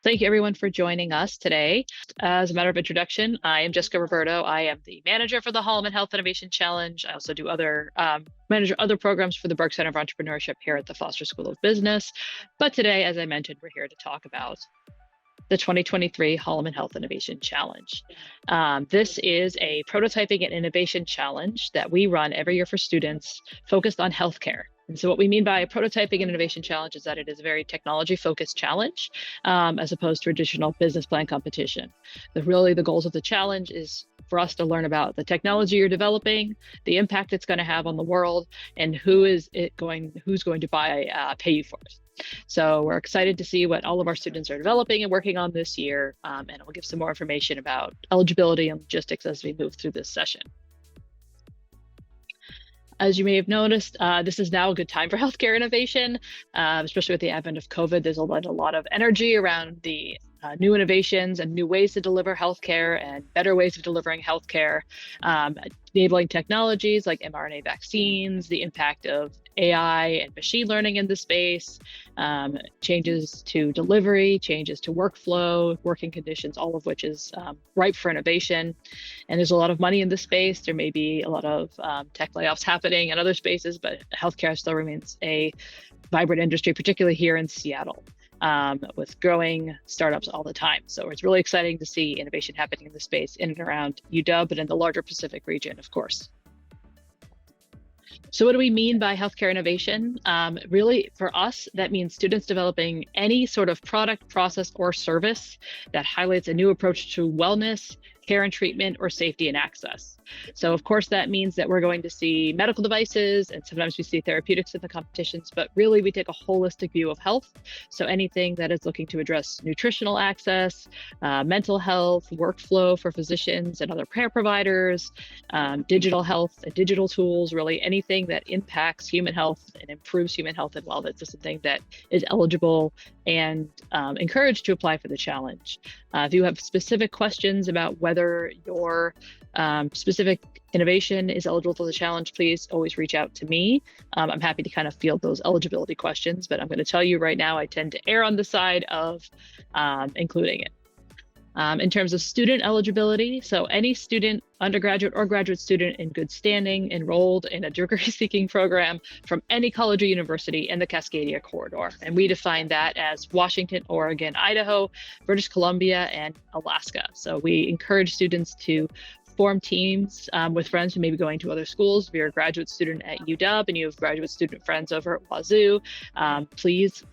Thank you everyone for joining us today. As a matter of introduction, I am Jessica Roberto. I am the manager for the Hollomon Health Innovation Challenge. I also do manage other programs for the Buerk Center of Entrepreneurship here at the Foster School of Business. But today, as I mentioned, we're here to talk about the 2023 Hollomon Health Innovation Challenge. This is a prototyping and innovation challenge that we run every year for students focused on healthcare. And so what we mean by a prototyping and innovation challenge is that it is a very technology-focused challenge as opposed to traditional business plan competition. The goals of the challenge is for us to learn about the technology you're developing, the impact it's going to have on the world, and who's going to pay you for it. So we're excited to see what all of our students are developing and working on this year, and we'll give some more information about eligibility and logistics as we move through this session. As you may have noticed, this is now a good time for healthcare innovation, especially with the advent of COVID. There's a lot of energy around the new innovations and new ways to deliver healthcare and better ways of delivering healthcare, enabling technologies like mRNA vaccines, the impact of AI and machine learning in the space, changes to delivery, changes to workflow, working conditions, all of which is ripe for innovation. And there's a lot of money in this space. There may be a lot of tech layoffs happening in other spaces, but healthcare still remains a vibrant industry, particularly here in Seattle, with growing startups all the time. So it's really exciting to see innovation happening in the space in and around UW and in the larger Pacific region, of course. So what do we mean by healthcare innovation? Really, for us, that means students developing any sort of product, process, or service that highlights a new approach to wellness, care and treatment, or safety and access. So of course, that means that we're going to see medical devices, and sometimes we see therapeutics in the competitions, but really we take a holistic view of health. So anything that is looking to address nutritional access, mental health, workflow for physicians and other care providers, digital health and digital tools, really anything that impacts human health and improves human health and wellness is something that is eligible and encouraged to apply for the challenge. If you have specific questions about whether your specific innovation is eligible for the challenge, please always reach out to me. I'm happy to kind of field those eligibility questions, but I'm going to tell you right now, I tend to err on the side of including it. In terms of student eligibility, so any student, undergraduate or graduate student in good standing, enrolled in a degree-seeking program from any college or university in the Cascadia corridor. And we define that as Washington, Oregon, Idaho, British Columbia, and Alaska. So we encourage students to form teams with friends who may be going to other schools. If you're a graduate student at UW and you have graduate student friends over at Wazoo, please,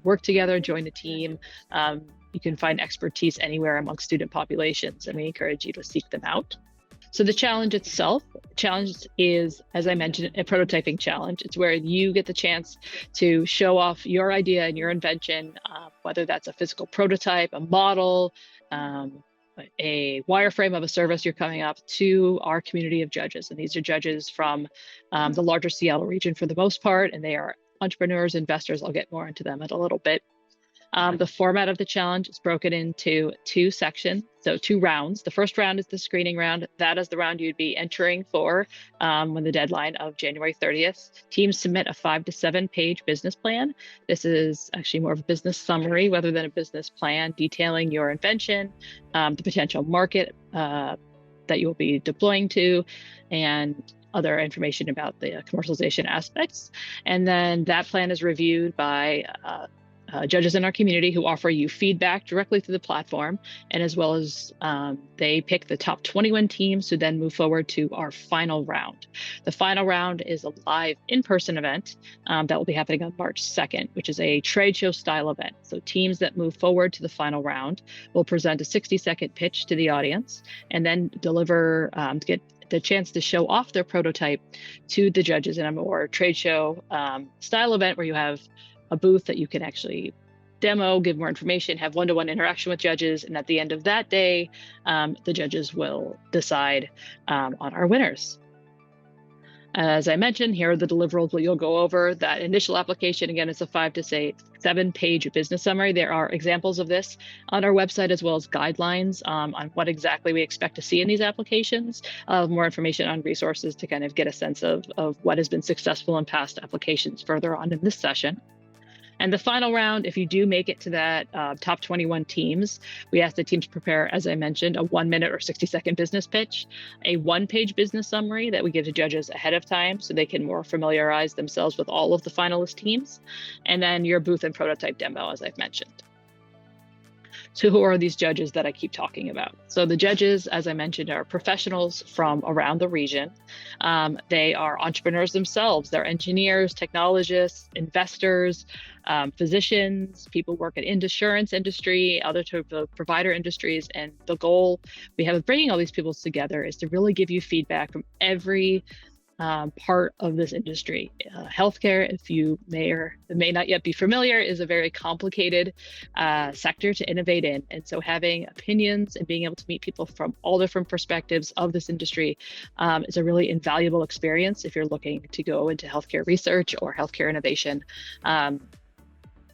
work together, join a team. You can find expertise anywhere among student populations, and we encourage you to seek them out. So the challenge itself, is, as I mentioned, a prototyping challenge. It's where you get the chance to show off your idea and your invention, whether that's a physical prototype, a model, a wireframe of a service you're coming up to our community of judges. And these are judges from the larger Seattle region for the most part, and they are entrepreneurs, investors. I'll get more into them in a little bit. The format of the challenge is broken into two sections, so 2 rounds. The first round is the screening round. That is the round you'd be entering for when the deadline of January 30th. Teams submit a 5 to 7 page business plan. This is actually more of a business summary rather than a business plan detailing your invention, the potential market that you'll be deploying to, and other information about the commercialization aspects. And then that plan is reviewed by judges in our community who offer you feedback directly through the platform, and as well as they pick the top 21 teams who then move forward to our final round. The final round is a live in-person event that will be happening on March 2nd, which is a trade show style event. So teams that move forward to the final round will present a 60-second pitch to the audience and then deliver, get the chance to show off their prototype to the judges in a more trade show style event where you have a booth that you can actually demo, give more information, have one-to-one interaction with judges. And at the end of that day, the judges will decide on our winners. As I mentioned, here are the deliverables you'll go over. That initial application, again, is a 5 to 7 page business summary. There are examples of this on our website, as well as guidelines on what exactly we expect to see in these applications. More information on resources to kind of get a sense of what has been successful in past applications further on in this session. And the final round, if you do make it to that top 21 teams, we ask the teams prepare, as I mentioned, a 1-minute or 60-second business pitch, a 1-page business summary that we give to judges ahead of time so they can more familiarize themselves with all of the finalist teams, and then your booth and prototype demo, as I've mentioned. So who are these judges that I keep talking about? So the judges, as I mentioned, are professionals from around the region. They are entrepreneurs themselves. They're engineers, technologists, investors, physicians, people who work in insurance industry, other type of provider industries. And the goal we have of bringing all these people together is to really give you feedback from every part of this industry. Healthcare, if you may or may not yet be familiar, is a very complicated sector to innovate in. And so having opinions and being able to meet people from all different perspectives of this industry is a really invaluable experience if you're looking to go into healthcare research or healthcare innovation.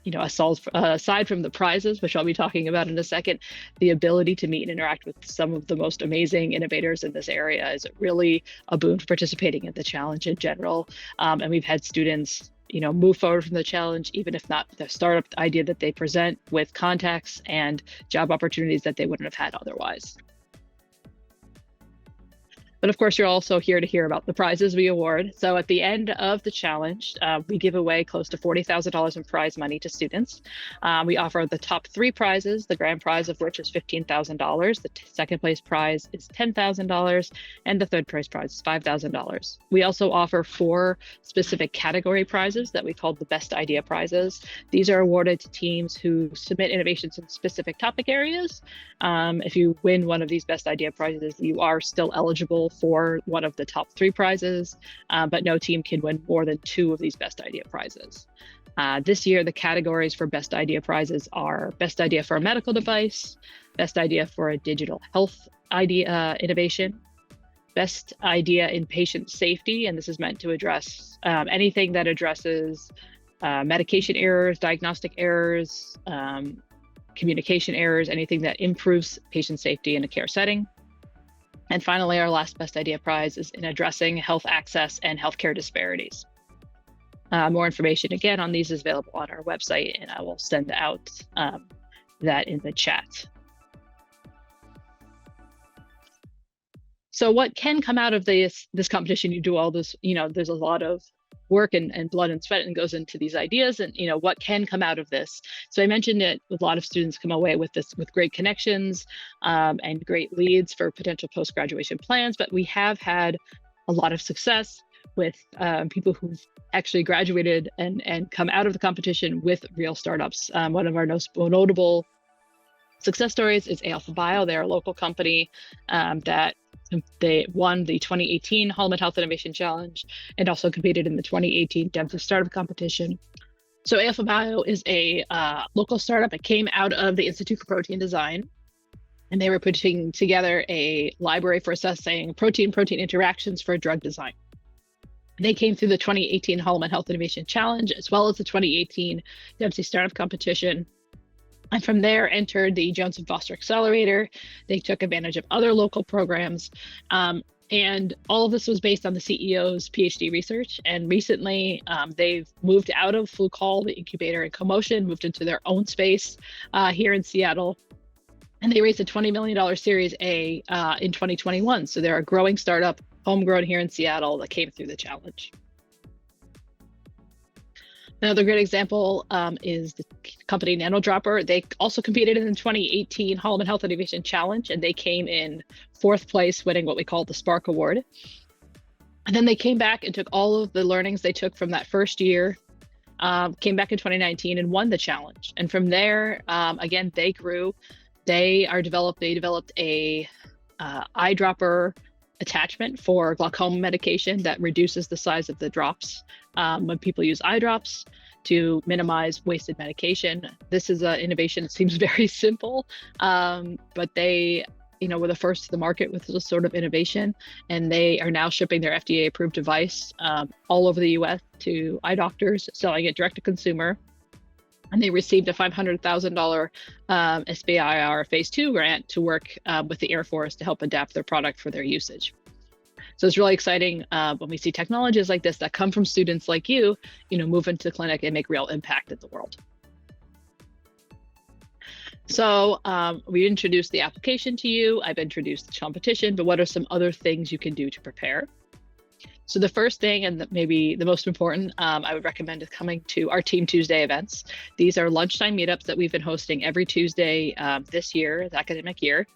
Aside from the prizes, which I'll be talking about in a second, the ability to meet and interact with some of the most amazing innovators in this area is really a boon for participating in the challenge in general. And we've had students, move forward from the challenge, even if not the startup idea that they present, with contacts and job opportunities that they wouldn't have had otherwise. But of course, you're also here to hear about the prizes we award. So at the end of the challenge, we give away close to $40,000 in prize money to students. We offer the top 3 prizes, the grand prize of which is $15,000. The second place prize is $10,000, and the third place prize is $5,000. We also offer 4 specific category prizes that we call the Best Idea Prizes. These are awarded to teams who submit innovations in specific topic areas. If you win one of these Best Idea Prizes, you are still eligible for one of the top 3 prizes, but no team can win more than 2 of these Best Idea Prizes. This year, the categories for Best Idea Prizes are Best Idea for a Medical Device, Best Idea for a Digital Health Idea Innovation, Best Idea in Patient Safety, and this is meant to address anything that addresses medication errors, diagnostic errors, communication errors, anything that improves patient safety in a care setting. And finally, our last Best Idea Prize is in addressing health access and healthcare disparities. More information, again, on these is available on our website, and I will send out that in the chat. So what can come out of this competition? You do all this, there's a lot of work and blood and sweat and goes into these ideas, and what can come out of this. So I mentioned that a lot of students come away with great connections and great leads for potential post-graduation plans, but we have had a lot of success with people who've actually graduated and come out of the competition with real startups. One of our most notable success stories is Alpha Bio. They're a local company that they won the 2018 Hollomon Health Innovation Challenge and also competed in the 2018 Dempsey Startup Competition. So Alpha Bio is a local startup that came out of the Institute for Protein Design, and they were putting together a library for assessing protein-protein interactions for drug design. They came through the 2018 Hollomon Health Innovation Challenge, as well as the 2018 Dempsey Startup Competition. And from there, entered the Jones & Foster Accelerator. They took advantage of other local programs. And all of this was based on the CEO's PhD research. And recently, they've moved out of Fluke Hall, the incubator, and CoMotion, moved into their own space here in Seattle. And they raised a $20 million Series A in 2021. So they're a growing startup, homegrown here in Seattle, that came through the challenge. Another great example is the company NanoDropper. They also competed in the 2018 Hollomon Health Innovation Challenge, and they came in 4th place, winning what we call the Spark Award. And then they came back and took all of the learnings they took from that first year, came back in 2019 and won the challenge. And from there, again, they grew. They developed a eyedropper attachment for glaucoma medication that reduces the size of the drops when people use eye drops to minimize wasted medication. This is an innovation that seems very simple, but they were the first to the market with this sort of innovation, and they are now shipping their FDA approved device all over the US to eye doctors, selling it direct to consumer. And they received a $500,000 SBIR Phase 2 grant to work with the Air Force to help adapt their product for their usage. So it's really exciting when we see technologies like this that come from students like you, move into the clinic and make real impact in the world. So we introduced the application to you. I've introduced the competition, but what are some other things you can do to prepare? So the first thing, and maybe the most important, I would recommend is coming to our Team Tuesday events. These are lunchtime meetups that we've been hosting every Tuesday this year, the academic year.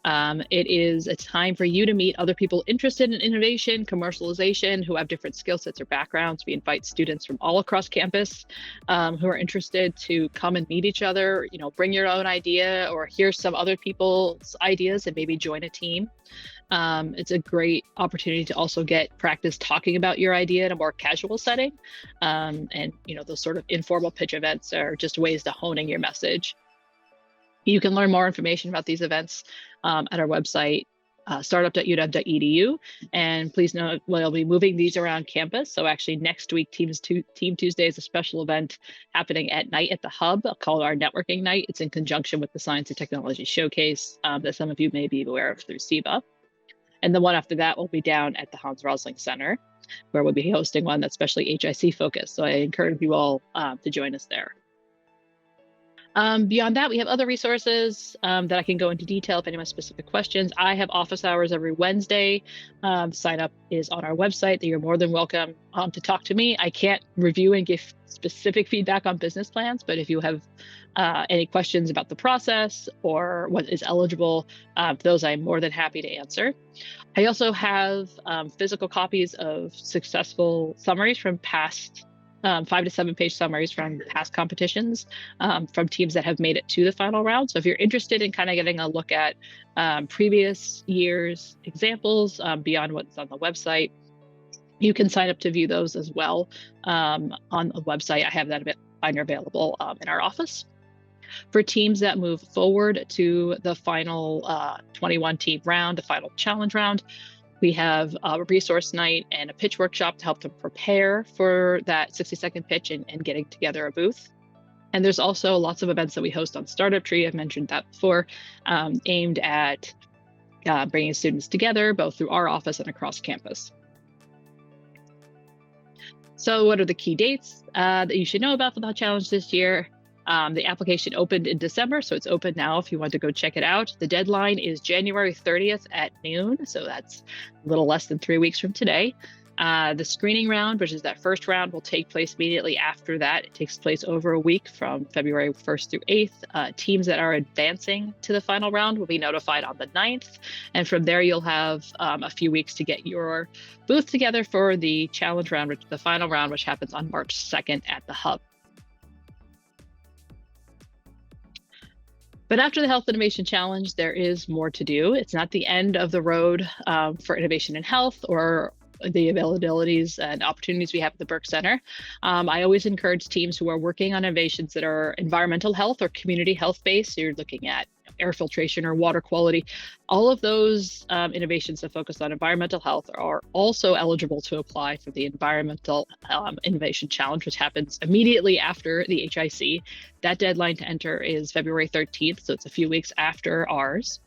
It is a time for you to meet other people interested in innovation, commercialization, who have different skill sets or backgrounds. We invite students from all across campus who are interested to come and meet each other, bring your own idea or hear some other people's ideas and maybe join a team. It's a great opportunity to also get practice talking about your idea in a more casual setting. And those sort of informal pitch events are just ways to honing your message. You can learn more information about these events at our website, startup.uw.edu. And please note, we'll be moving these around campus. So actually next week, Team Tuesday is a special event happening at night at the Hub called our Networking Night. It's in conjunction with the Science and Technology Showcase that some of you may be aware of through SIBA. And the one after that will be down at the Hans Rosling Center, where we'll be hosting one that's especially HIC focused. So I encourage you all to join us there. Beyond that, we have other resources that I can go into detail if anyone has specific questions. I have office hours every Wednesday. Sign up is on our website. You're more than welcome to talk to me. I can't review and give specific feedback on business plans, but if you have any questions about the process or what is eligible, those I'm more than happy to answer. I also have physical copies of successful summaries from past 5 to 7 page summaries from past competitions from teams that have made it to the final round. So if you're interested in kind of getting a look at previous years' examples beyond what's on the website, you can sign up to view those as well on the website. I have that binder available in our office. For teams that move forward to the final 21 team round, the final challenge round, we have a resource night and a pitch workshop to help them prepare for that 60-second pitch and getting together a booth. And there's also lots of events that we host on Startup Tree. I've mentioned that before, aimed at bringing students together, both through our office and across campus. So what are the key dates that you should know about for the challenge this year? The application opened in December, so it's open now if you want to go check it out. The deadline is January 30th at noon, so that's a little less than 3 weeks from today. The screening round, which is that first round, will take place immediately after that. It takes place over a week from February 1st through 8th. Teams that are advancing to the final round will be notified on the 9th. And from there, you'll have a few weeks to get your booth together for the challenge round, the final round, which happens on March 2nd at the Hub. But after the Health Innovation Challenge, there is more to do. It's not the end of the road for innovation in health or the availabilities and opportunities we have at the Buerk Center. I always encourage teams who are working on innovations that are environmental health or community health based. So you're looking at air filtration or water quality. All of those innovations that focus on environmental health are also eligible to apply for the Environmental Innovation Challenge, which happens immediately after the HIC. That deadline to enter is February 13th, so it's a few weeks after ours.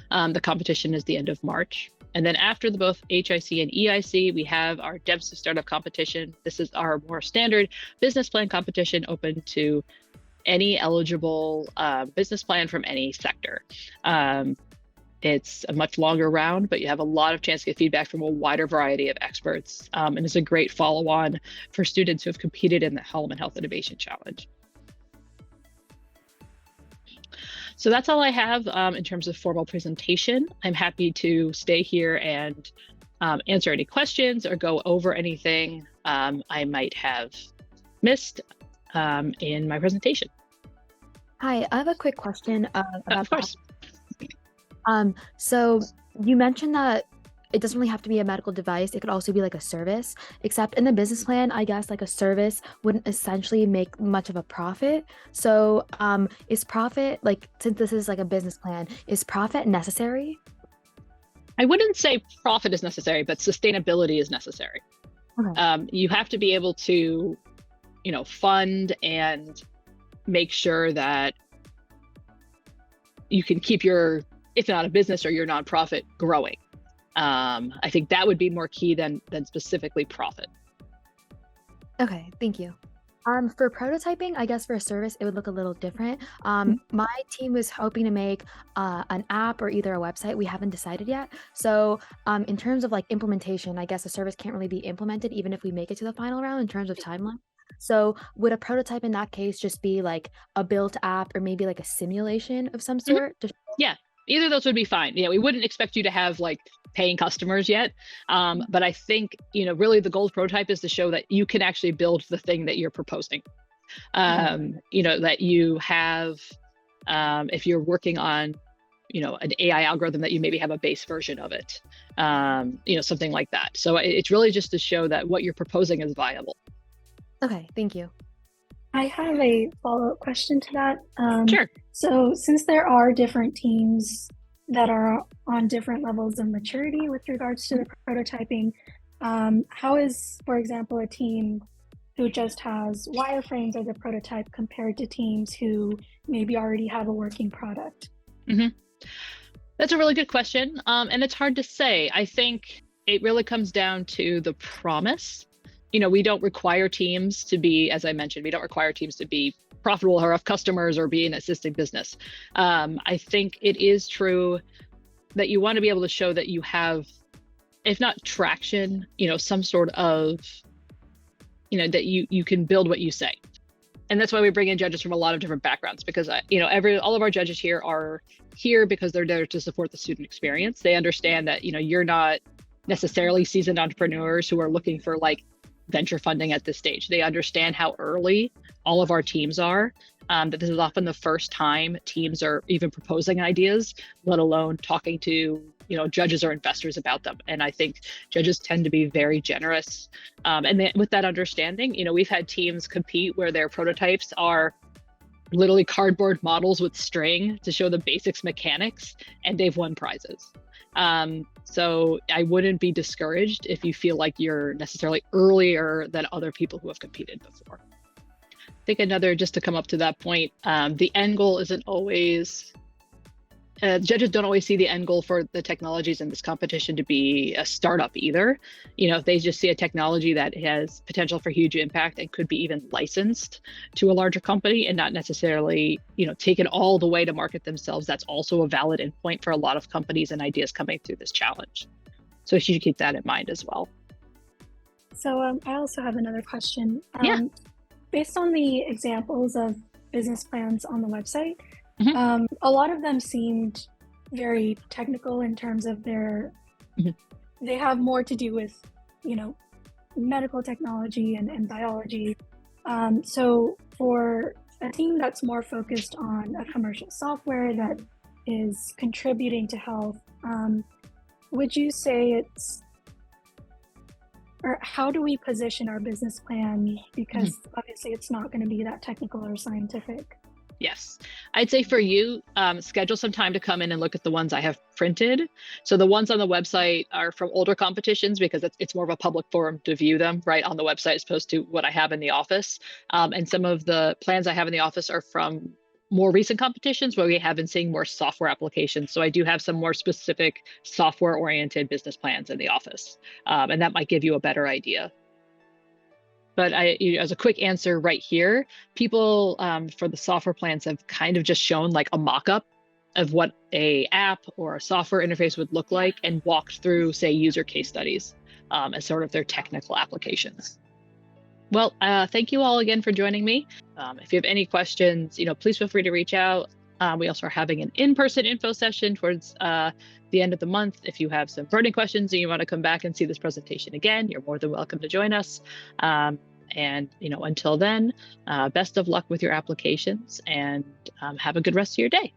The competition is the end of March. And then after both HIC and EIC, we have our Devs to Startup competition. This is our more standard business plan competition open to any eligible business plan from any sector. It's a much longer round, but you have a lot of chance to get feedback from a wider variety of experts. And it's a great follow-on for students who have competed in the Hollomon Health Innovation Challenge. So that's all I have in terms of formal presentation. I'm happy to stay here and answer any questions or go over anything I might have missed in my presentation. Hi, I have a quick question about of course. So you mentioned that it doesn't really have to be a medical device. It could also be like a service, except in the business plan, I guess like a service wouldn't essentially make much of a profit. So is profit, like since this is like a business plan, is profit necessary? I wouldn't say profit is necessary, but sustainability is necessary. Okay. You have to be able to, fund and make sure that you can keep your, if not a business or your nonprofit, growing. I think that would be more key than specifically profit. Okay, thank you. For prototyping, I guess for a service, it would look a little different. My team was hoping to make an app or either a website. We haven't decided yet. So, in terms of like implementation, I guess a service can't really be implemented even if we make it to the final round in terms of timeline. So, would a prototype in that case just be like a built app or maybe like a simulation of some Mhm. sort? Yeah, either of those would be fine. Yeah, we wouldn't expect you to have like paying customers yet. But I think, really the goal of prototype is to show that you can actually build the thing that you're proposing. That you have, if you're working on, an AI algorithm, that you maybe have a base version of it, something like that. So it's really just to show that what you're proposing is viable. Okay, thank you. I have a follow-up question to that. Sure. So since there are different teams that are on different levels of maturity with regards to the prototyping, how is, for example, a team who just has wireframes as a prototype compared to teams who maybe already have a working product? That's a really good question. And it's hard to say. I think it really comes down to the promise. We don't require teams to be, as I mentioned, we don't require teams to be profitable or have customers or be an assisting business. I think it is true that you want to be able to show that you have, if not traction, some sort of, that you can build what you say. And that's why we bring in judges from a lot of different backgrounds, because all of our judges here are here because they're there to support the student experience. They understand that you're not necessarily seasoned entrepreneurs who are looking for like venture funding at this stage. They understand how early all of our teams are, that this is often the first time teams are even proposing ideas, let alone talking to judges or investors about them. And I think judges tend to be very generous. And then with that understanding, we've had teams compete where their prototypes are literally cardboard models with string to show the basics mechanics, and they've won prizes. So I wouldn't be discouraged if you feel like you're necessarily earlier than other people who have competed before. I think just to come up to that point, the end goal isn't always, judges don't always see the end goal for the technologies in this competition to be a startup either. If they just see a technology that has potential for huge impact and could be even licensed to a larger company and not necessarily, taken all the way to market themselves, that's also a valid endpoint for a lot of companies and ideas coming through this challenge. So you should keep that in mind as well. So I also have another question. Yeah. Based on the examples of business plans on the website, a lot of them seemed very technical in terms of they have more to do with, medical technology and biology. So for a team that's more focused on a commercial software that is contributing to health, would you say or how do we position our business plan? Because obviously it's not going to be that technical or scientific. Yes, I'd say for you, schedule some time to come in and look at the ones I have printed. So the ones on the website are from older competitions because it's more of a public forum to view them right on the website as opposed to what I have in the office. And some of the plans I have in the office are from more recent competitions where we have been seeing more software applications. So I do have some more specific software oriented business plans in the office. And that might give you a better idea. But as a quick answer right here, people for the software plans have kind of just shown like a mock-up of what a app or a software interface would look like and walked through, say, user case studies as sort of their technical applications. Well, thank you all again for joining me. If you have any questions, please feel free to reach out. We also are having an in-person info session towards the end of the month. If you have some burning questions and you want to come back and see this presentation again, you're more than welcome to join us. And until then, best of luck with your applications and have a good rest of your day.